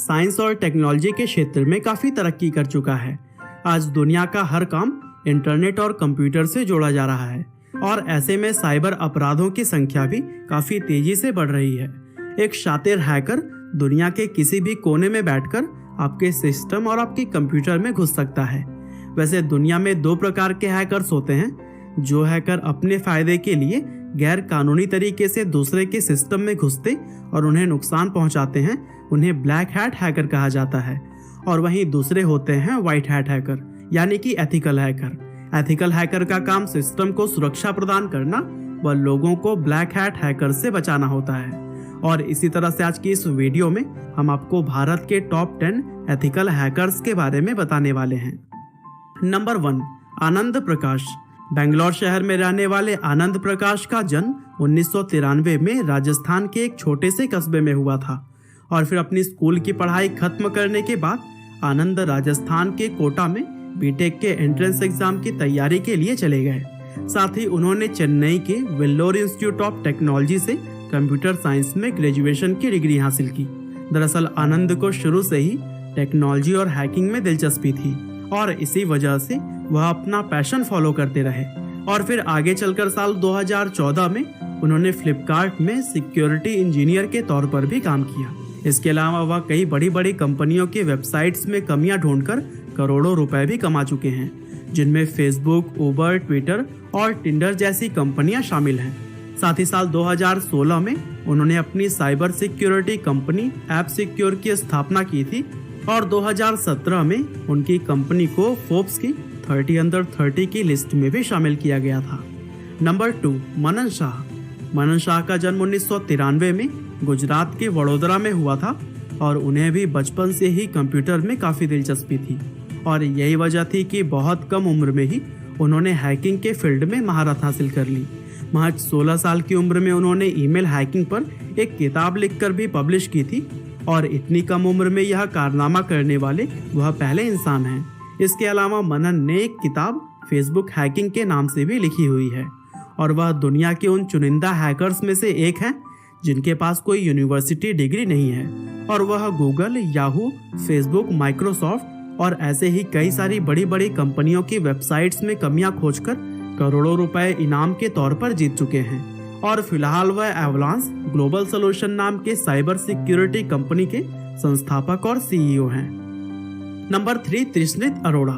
Science और technology के क्षेत्र में काफ़ी तरक्की कर चुका है। आज दुनिया का हर काम इंटरनेट और कंप्यूटर से जोड़ा जा रहा है और ऐसे में साइबर अपराधों की संख्या भी काफ़ी तेजी से बढ़ रही है। एक शातिर हैकर दुनिया के किसी भी कोने में बैठकर आपके सिस्टम और आपके कंप्यूटर में घुस सकता है। वैसे दुनिया में दो प्रकार के हैकर्स होते हैं। जो हैकर अपने फ़ायदे के लिए गैर कानूनी तरीके से दूसरे के सिस्टम में घुसते और उन्हें नुकसान पहुंचाते हैं, उन्हें ब्लैक हैट हैकर कहा जाता है। और वहीं दूसरे होते हैं वाइट हैट हैकर, यानी कि एथिकल हैकर। एथिकल हैकर का काम सिस्टम को सुरक्षा प्रदान करना व लोगों को ब्लैक हैट हैकर से बचाना होता है। और इसी तरह से आज की इस वीडियो में हम आपको भारत के टॉप 10 एथिकल हैकर्स के बारे में बताने वाले हैं। नंबर 1, आनंद प्रकाश। बेंगलोर शहर में रहने वाले आनंद प्रकाश का जन्म 1993 में राजस्थान के एक छोटे से कस्बे में हुआ था और फिर अपनी स्कूल की पढ़ाई खत्म करने के बाद आनंद राजस्थान के कोटा में बीटेक के एंट्रेंस एग्जाम की तैयारी के लिए चले गए। साथ ही उन्होंने चेन्नई के वेल्लोर इंस्टीट्यूट ऑफ टेक्नोलॉजी से कंप्यूटर साइंस में ग्रेजुएशन की डिग्री हासिल की। दरअसल आनंद को शुरू से ही टेक्नोलॉजी और हैकिंग में दिलचस्पी थी और इसी वजह से वह अपना पैशन फॉलो करते रहे। और फिर आगे चलकर साल 2014 में उन्होंने फ्लिपकार्ट में सिक्योरिटी इंजीनियर के तौर पर भी काम किया। इसके अलावा वह कई बड़ी बड़ी कंपनियों के वेबसाइट्स में कमियां ढूंढकर करोड़ों रुपए भी कमा चुके हैं, जिनमें फेसबुक, उबर, ट्विटर और टिंडर जैसी कंपनियां शामिल हैं। साथ ही साल 2016 में उन्होंने अपनी cyber security company app secure की स्थापना की थी और 2017 में उनकी कंपनी को फोर्ब्स की 30 अंडर 30 की लिस्ट में भी शामिल किया गया था। नंबर 2, मनन शाह। मनन शाह का जन्म 1993 में गुजरात के वडोदरा में हुआ था और उन्हें भी बचपन से ही कंप्यूटर में काफ़ी दिलचस्पी थी और यही वजह थी कि बहुत कम उम्र में ही उन्होंने हैकिंग के फील्ड में महारत हासिल कर ली। महज 16 साल की उम्र में उन्होंने ईमेल हैकिंग पर एक किताब लिखकर भी पब्लिश की थी और इतनी कम उम्र में यह कारनामा करने वाले वह पहले इंसान हैं। इसके अलावा मनन ने एक किताब फेसबुक हैकिंग के नाम से भी लिखी हुई है और वह दुनिया के उन चुनिंदा हैकर्स में से एक हैं जिनके पास कोई यूनिवर्सिटी डिग्री नहीं है और वह गूगल, याहू, फेसबुक, माइक्रोसॉफ्ट और ऐसे ही कई सारी बड़ी बड़ी कंपनियों की वेबसाइट्स में कमियां खोजकर करोड़ों रुपए इनाम के तौर पर जीत चुके हैं। और फिलहाल वह एवलांस ग्लोबल सॉल्यूशन नाम के साइबर सिक्योरिटी कंपनी के संस्थापक और सीईओ हैं। नंबर 3, तृष्णित अरोड़ा।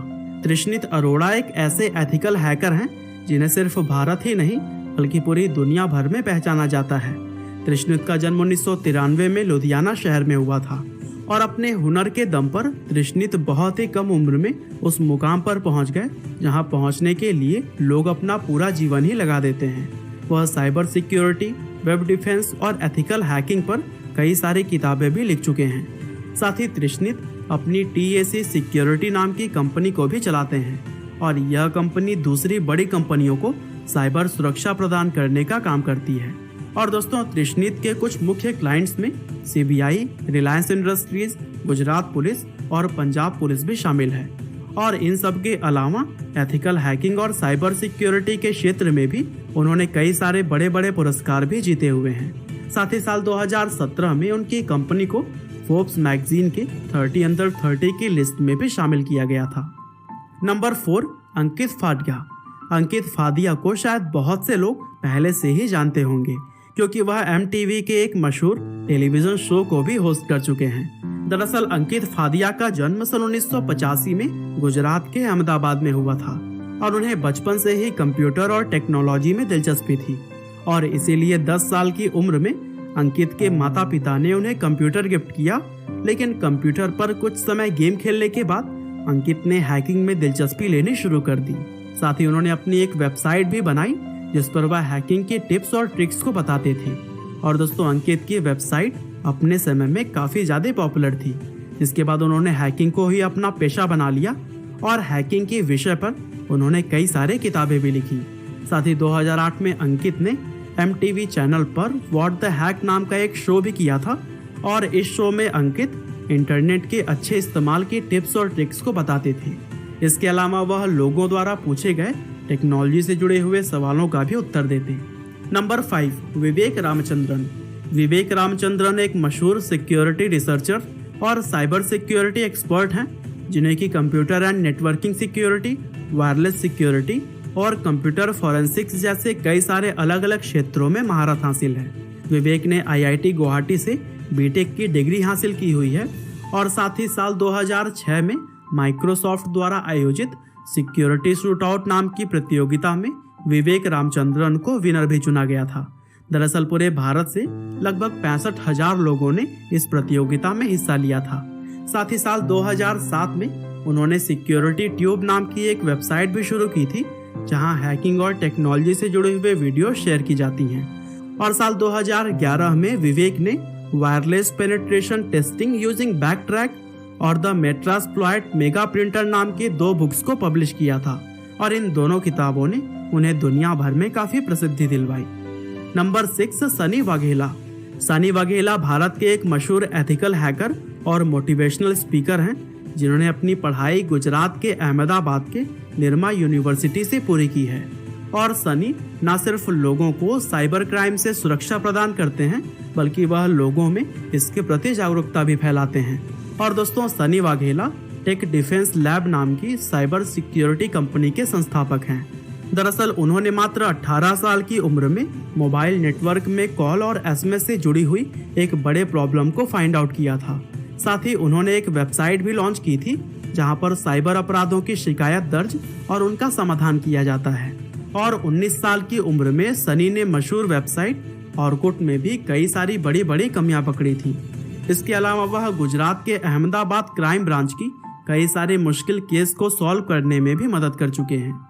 तृष्णित अरोड़ा एक ऐसे एथिकल हैकर हैं जिन्हें सिर्फ भारत ही नहीं बल्कि पूरी दुनिया भर में पहचाना जाता है। तृष्णित का जन्म 1993 में लुधियाना शहर में हुआ था और अपने हुनर के दम पर तृष्णित बहुत ही कम उम्र में उस मुकाम पर पहुंच गए जहां पहुंचने के लिए लोग अपना पूरा जीवन ही लगा देते हैं। वह साइबर सिक्योरिटी, वेब डिफेंस और एथिकल हैकिंग पर कई सारी किताबें भी लिख चुके हैं। साथ ही तृष्णित अपनी TAC सिक्योरिटी नाम की कंपनी को भी चलाते हैं और यह कंपनी दूसरी बड़ी कंपनियों को साइबर सुरक्षा प्रदान करने का काम करती है। और दोस्तों, तृष्णित के कुछ मुख्य क्लाइंट्स में CBI, Reliance industries, Gujarat police और पंजाब पुलिस भी शामिल है। और इन सब के अलावा एथिकल हैकिंग और साइबर सिक्योरिटी के क्षेत्र में भी उन्होंने कई सारे बड़े बड़े पुरस्कार भी जीते हुए हैं। साथ ही साल 2017 में उनकी कंपनी को फोर्ब्स मैगजीन के 30 अंडर 30 की लिस्ट में भी शामिल किया गया था। नंबर 4, अंकित फादिया। अंकित फादिया को शायद बहुत से लोग पहले से ही जानते होंगे क्योंकि वह MTV के एक मशहूर टेलीविजन शो को भी होस्ट कर चुके हैं। दरअसल अंकित फादिया का जन्म सन 1985 में गुजरात के अहमदाबाद में हुआ था और उन्हें बचपन से ही कंप्यूटर और टेक्नोलॉजी में दिलचस्पी थी और इसीलिए 10 साल की उम्र में अंकित के माता पिता ने उन्हें कंप्यूटर गिफ्ट किया। लेकिन कंप्यूटर पर कुछ समय गेम खेलने के बाद अंकित ने हैकिंग में दिलचस्पी लेनी शुरू कर दी। साथ ही उन्होंने अपनी एक वेबसाइट भी बनाई जिस पर वह हैकिंग के टिप्स और ट्रिक्स को बताते थे। और दोस्तों, अंकित की वेबसाइट अपने समय में काफ़ी ज़्यादा पॉपुलर थी, जिसके बाद उन्होंने हैकिंग को ही अपना पेशा बना लिया और हैकिंग के विषय पर उन्होंने कई सारे किताबें भी लिखी। साथ ही 2008 में अंकित ने MTV चैनल पर व्हाट द हैक नाम का एक शो भी किया था और इस शो में अंकित इंटरनेट के अच्छे इस्तेमाल की टिप्स और ट्रिक्स को बताते थे। इसके अलावा वह लोगों द्वारा पूछे गए टेक्नोलॉजी से जुड़े हुए सवालों का भी उत्तर देते। नंबर 5, विवेक रामचंद्रन। विवेक रामचंद्रन एक मशहूर सिक्योरिटी रिसर्चर और साइबर सिक्योरिटी एक्सपर्ट हैं, जिन्हें कि computer and networking security, wireless security और कंप्यूटर फॉरेंसिक्स जैसे कई सारे अलग अलग क्षेत्रों में महारत हासिल है। विवेक ने IIT गुवाहाटी से बीटेक की डिग्री हासिल की हुई है और साथ ही साल 2006 में माइक्रोसॉफ्ट द्वारा आयोजित सिक्योरिटी शूटआउट नाम की प्रतियोगिता में विवेक रामचंद्रन को विनर भी चुना गया था। दरअसल पूरे भारत से लगभग 65,000 लोगों ने इस प्रतियोगिता में हिस्सा लिया था। साथ ही साल 2007 में उन्होंने सिक्योरिटी ट्यूब नाम की एक वेबसाइट भी शुरू की थी, जहां हैकिंग और टेक्नोलॉजी से जुड़े हुए वीडियो शेयर की जाती हैं। और साल 2011 में विवेक ने वायरलेस पेनिट्रेशन टेस्टिंग यूजिंग बैकट्रैक और द मेट्रास्प्लॉइट मेगा प्रिंटर नाम के 2 बुक्स को पब्लिश किया था और इन दोनों किताबों ने उन्हें दुनिया भर में काफी प्रसिद्धि दिलवाई। नंबर 6, सनी वाघेला। सनी वाघेला भारत के एक मशहूर एथिकल हैकर और मोटिवेशनल स्पीकर हैं, जिन्होंने अपनी पढ़ाई गुजरात के अहमदाबाद के निर्मा यूनिवर्सिटी से पूरी की है। और सनी न सिर्फ लोगों को साइबर क्राइम से सुरक्षा प्रदान करते हैं, बल्कि वह लोगों में इसके प्रति जागरूकता भी फैलाते हैं। और दोस्तों, Sunny Vaghela Tech Defence Lab नाम की साइबर सिक्योरिटी कंपनी के संस्थापक हैं। दरअसल उन्होंने मात्र 18 साल की उम्र में मोबाइल नेटवर्क में कॉल और SMS से जुड़ी हुई एक बड़े प्रॉब्लम को फाइंड आउट किया था। साथ ही उन्होंने एक वेबसाइट भी लॉन्च की थी, जहां पर साइबर अपराधों की शिकायत दर्ज और उनका समाधान किया जाता है। और 19 साल की उम्र में सनी ने मशहूर वेबसाइट ऑर्कुट में भी कई सारी बड़ी बड़ी कमियां पकड़ी थी। इसके अलावा वह गुजरात के अहमदाबाद क्राइम ब्रांच की कई सारे मुश्किल केस को सॉल्व करने में भी मदद कर चुके हैं।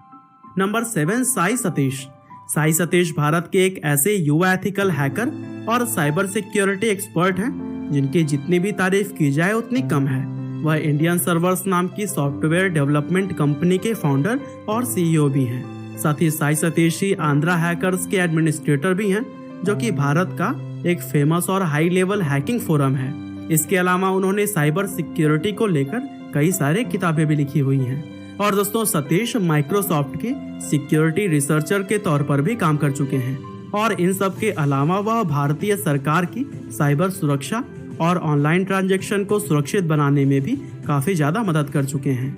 नंबर 7, साई सतीश। साई सतीश भारत के एक ऐसे युवा एथिकल हैकर और साइबर सिक्योरिटी एक्सपर्ट हैं, जिनकी जितनी भी तारीफ की जाए उतनी कम है। वह इंडियन सर्वर्स नाम की सॉफ्टवेयर डेवलपमेंट कंपनी के फाउंडर और CEO भी हैं। साथ ही साई सतीश ही आंध्रा हैकर्स के एडमिनिस्ट्रेटर भी हैं, जो कि भारत का एक फेमस और हाई लेवल हैकिंग फोरम है। इसके अलावा उन्होंने साइबर सिक्योरिटी को लेकर कई सारे किताबें भी लिखी हुई हैं। और दोस्तों, सतीश माइक्रोसॉफ्ट के सिक्योरिटी रिसर्चर के तौर पर भी काम कर चुके हैं। और इन सब के अलावा वह भारतीय सरकार की साइबर सुरक्षा और ऑनलाइन ट्रांजैक्शन को सुरक्षित बनाने में भी काफी ज्यादा मदद कर चुके हैं।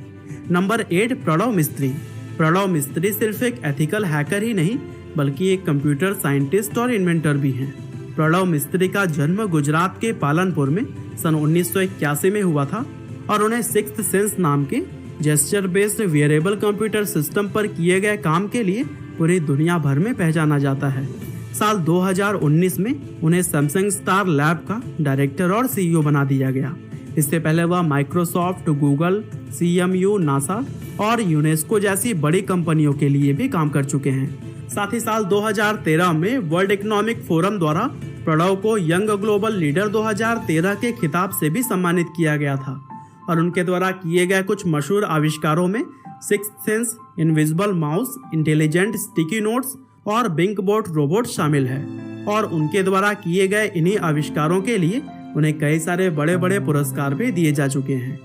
नंबर 8, प्रणव मिस्त्री। प्रणव मिस्त्री सिर्फ एक एथिकल हैकर ही नहीं, बल्कि एक कंप्यूटर साइंटिस्ट और इन्वेंटर भी हैं। प्रणव मिस्त्री का जन्म गुजरात के पालनपुर में सन 1981 में हुआ था और उन्हें सिक्स्थ सेंस नाम के gesture based variable computer system पर किए गए काम के लिए पूरी दुनिया भर में पहचाना जाता है। साल 2019 में उन्हें सैमसंग स्टार लैब का डायरेक्टर और CEO बना दिया गया। इससे पहले वह माइक्रोसॉफ्ट, गूगल, CMU, नासा और यूनेस्को जैसी बड़ी कंपनियों के लिए भी काम कर चुके हैं। साथ ही साल 2013 में वर्ल्ड इकोनॉमिक फोरम द्वारा प्रणव को यंग ग्लोबल लीडर 2013 के खिताब से भी सम्मानित किया गया था। और उनके द्वारा किए गए कुछ मशहूर आविष्कारों में sixth sense, invisible mouse, intelligent sticky notes और बिंकबॉट रोबोट शामिल है। और उनके द्वारा किए गए इन्हीं आविष्कारों के लिए उन्हें कई सारे बड़े बड़े पुरस्कार भी दिए जा चुके हैं।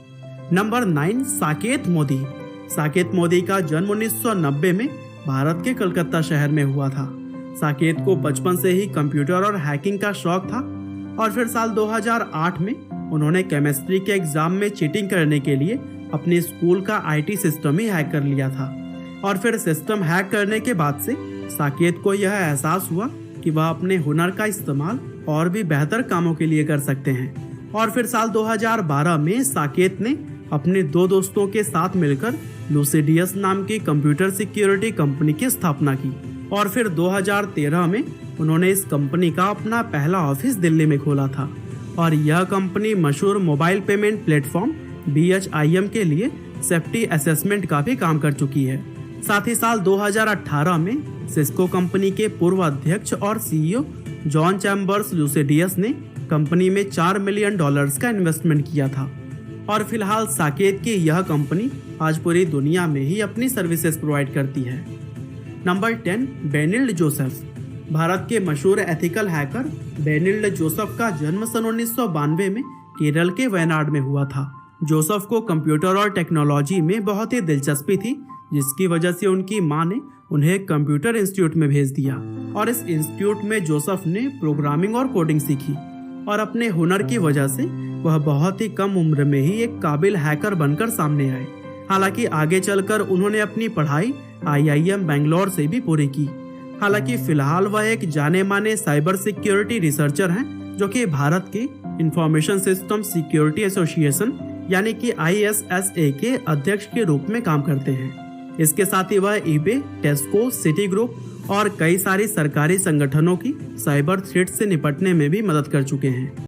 नंबर 9, साकेत मोदी। साकेत मोदी का जन्म 1990 में भारत के कलकत्ता शहर में हुआ था। साकेत को बचपन से ही कंप्यूटर और हैकिंग का शौक था और फिर साल 2008 में उन्होंने केमिस्ट्री के एग्जाम में चीटिंग करने के लिए अपने स्कूल का IT सिस्टम ही हैक कर लिया था। और फिर सिस्टम हैक करने के बाद से साकेत को यह एहसास हुआ कि वह अपने हुनर का इस्तेमाल और भी बेहतर कामों के लिए कर सकते हैं। और फिर साल 2012 में साकेत ने अपने 2 दोस्तों के साथ मिलकर लूसिडियस नाम की कंप्यूटर सिक्योरिटी कंपनी की स्थापना की। और फिर 2013 में उन्होंने इस कंपनी का अपना पहला ऑफिस दिल्ली में खोला था। और यह कंपनी मशहूर मोबाइल पेमेंट प्लेटफॉर्म BHIM के लिए सेफ्टी असेसमेंट का भी काम कर चुकी है। साथ ही साल 2018 में सिस्को कंपनी के पूर्व अध्यक्ष और CEO जॉन चैम्बर्स लूसिडियस ने कंपनी में $4 मिलियन का इन्वेस्टमेंट किया था। और फिलहाल साकेत की यह कंपनी आज पूरी दुनिया में ही अपनी सर्विसेज प्रोवाइड करती है। Number 10, बेनिल्ड Joseph. भारत के मशहूर एथिकल हैकर बेनिल्ड जोसेफ का जन्म सन 1992 में केरल के वयनाड में हुआ था। जोसेफ को कंप्यूटर और टेक्नोलॉजी में बहुत ही दिलचस्पी थी, जिसकी वजह से उनकी मां ने उन्हें कंप्यूटर इंस्टीट्यूट में भेज दिया। और इस इंस्टीट्यूट में जोसेफ ने प्रोग्रामिंग और कोडिंग सीखी और अपने हुनर की वजह से वह बहुत ही कम उम्र में ही एक काबिल हैकर बनकर सामने आए। हालांकि आगे चलकर उन्होंने अपनी पढ़ाई IIM बेंगलोर से भी पूरी की। हालांकि फिलहाल वह एक जाने माने साइबर सिक्योरिटी रिसर्चर हैं, जो कि भारत की इंफॉर्मेशन सिस्टम सिक्योरिटी एसोसिएशन यानी कि ISSA के अध्यक्ष के रूप में काम करते हैं। इसके साथ ही वह eBay, टेस्को, सिटी ग्रुप और कई सारी सरकारी संगठनों की साइबर थ्रेट से निपटने में भी मदद कर चुके हैं।